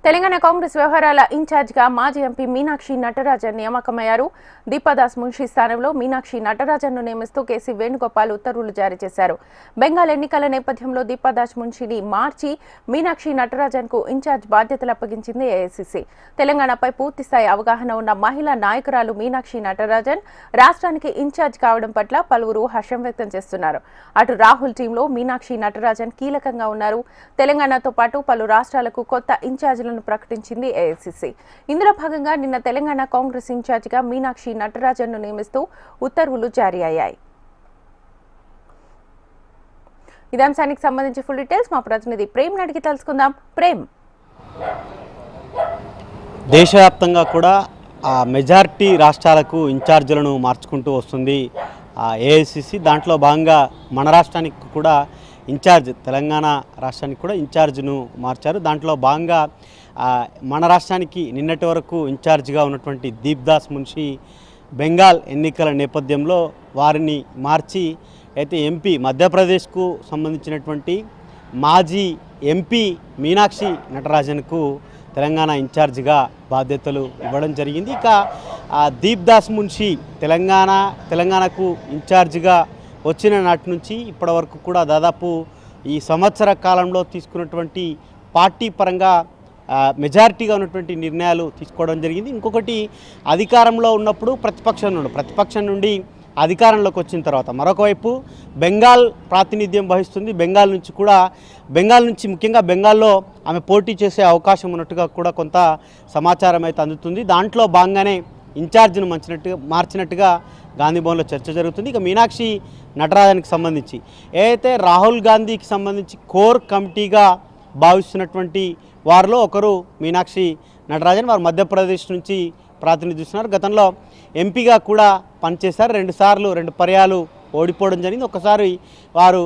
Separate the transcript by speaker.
Speaker 1: తెలంగాణ కాంగ్రెస్ వ్యవహారాల ఇన్ఛార్జిగా మాజీ ఎంపీ మీనాక్షి నటరాజన్ నియామకమయ్యారు. దీపాదాస్ మున్షి స్థానంలో మీనాక్షి నటరాజన్ను నియమిస్తూ కేసీ వేణుగోపాల్ ఉత్తర్వులు జారీ చేశారు. బెంగాల్ ఎన్నికల నేపథ్యంలో దీపాదాస్ మున్షిని మార్చి మీనాక్షి నటరాజన్కు ఇన్ఛార్జ్ బాధ్యతలు అప్పగించింది ఏఐసీసీ. తెలంగాణపై పూర్తిస్థాయి అవగాహన ఉన్న మహిళా నాయకురాలు మీనాక్షి నటరాజన్ రాష్ట్రానికి ఇన్ఛార్జ్ కావడం పట్ల పలువురు హర్షం వ్యక్తం చేస్తున్నారు. అటు రాహుల్ టీంలో మీనాక్షి నటరాజన్ కీలకంగా ఉన్నారు. తెలంగాణతో పాటు పలు రాష్ట్రాలకు కొత్త ఇన్ఛార్జీలు ప్రకటించింది ఏఐసీసీ. ఇందులో భాగంగా నిన్న తెలంగాణ కాంగ్రెస్ ఇన్ఛార్జిగా మీనాక్షి నటరాజన్ను నియమిస్తూ ఉత్తర్వులు జారీ అయ్యాయి. ఇదే అంశానికి సంబంధించి ఫుల్ డీటెయిల్స్ మా ప్రతినిధి ప్రేమ్ అడిగి తెలుసుకుందాం. ప్రేమ్,
Speaker 2: దేశవ్యాప్తంగా కూడా మెజారిటీ రాష్ట్రాలకు ఇన్ఛార్జీలను మార్చుకుంటూ వస్తుంది ఏఐసీసీ. దాంట్లో భాగంగా మన రాష్ట్రానికి కూడా ఇన్ఛార్జ్, తెలంగాణ రాష్ట్రానికి కూడా ఇన్ఛార్జ్ను మార్చారు. దాంట్లో భాగంగా మన రాష్ట్రానికి నిన్నటి వరకు ఇన్ఛార్జిగా ఉన్నటువంటి దీప్దాస్ మున్షి బెంగాల్ ఎన్నికల నేపథ్యంలో వారిని మార్చి అయితే ఎంపీ మధ్యప్రదేశ్కు సంబంధించినటువంటి మాజీ ఎంపీ మీనాక్షి నటరాజన్కు తెలంగాణ ఇన్ఛార్జిగా బాధ్యతలు ఇవ్వడం జరిగింది. ఇక దీప్దాస్ మున్షి తెలంగాణకు ఇన్ఛార్జిగా వచ్చిన నాటి నుంచి ఇప్పటి వరకు కూడా దాదాపు ఈ సంవత్సర కాలంలో తీసుకున్నటువంటి పార్టీ పరంగా మెజారిటీగా ఉన్నటువంటి నిర్ణయాలు తీసుకోవడం జరిగింది. ఇంకొకటి, అధికారంలో ఉన్నప్పుడు ప్రతిపక్షం నుండి అధికారంలోకి వచ్చిన తర్వాత మరొక వైపు బెంగాల్ ప్రాతినిధ్యం వహిస్తుంది. బెంగాల్ నుంచి ముఖ్యంగా బెంగాల్లో ఆమె పోటీ చేసే అవకాశం ఉన్నట్టుగా కూడా కొంత సమాచారం అయితే అందుతుంది. దాంట్లో భాగంగానే ఇన్ఛార్జ్ను మార్చినట్టుగా గాంధీభవన్లో చర్చ జరుగుతుంది. ఇక మీనాక్షి నటరాజన్కి సంబంధించి ఏదైతే రాహుల్ గాంధీకి సంబంధించి కోర్ కమిటీగా భావిస్తున్నటువంటి వారిలో ఒకరు మీనాక్షి నటరాజన్. వారు మధ్యప్రదేశ్ నుంచి ప్రాతినిధిస్తున్నారు. గతంలో ఎంపీగా కూడా పనిచేశారు. 2 పర్యాలు ఓడిపోవడం జరిగింది. ఒకసారి వారు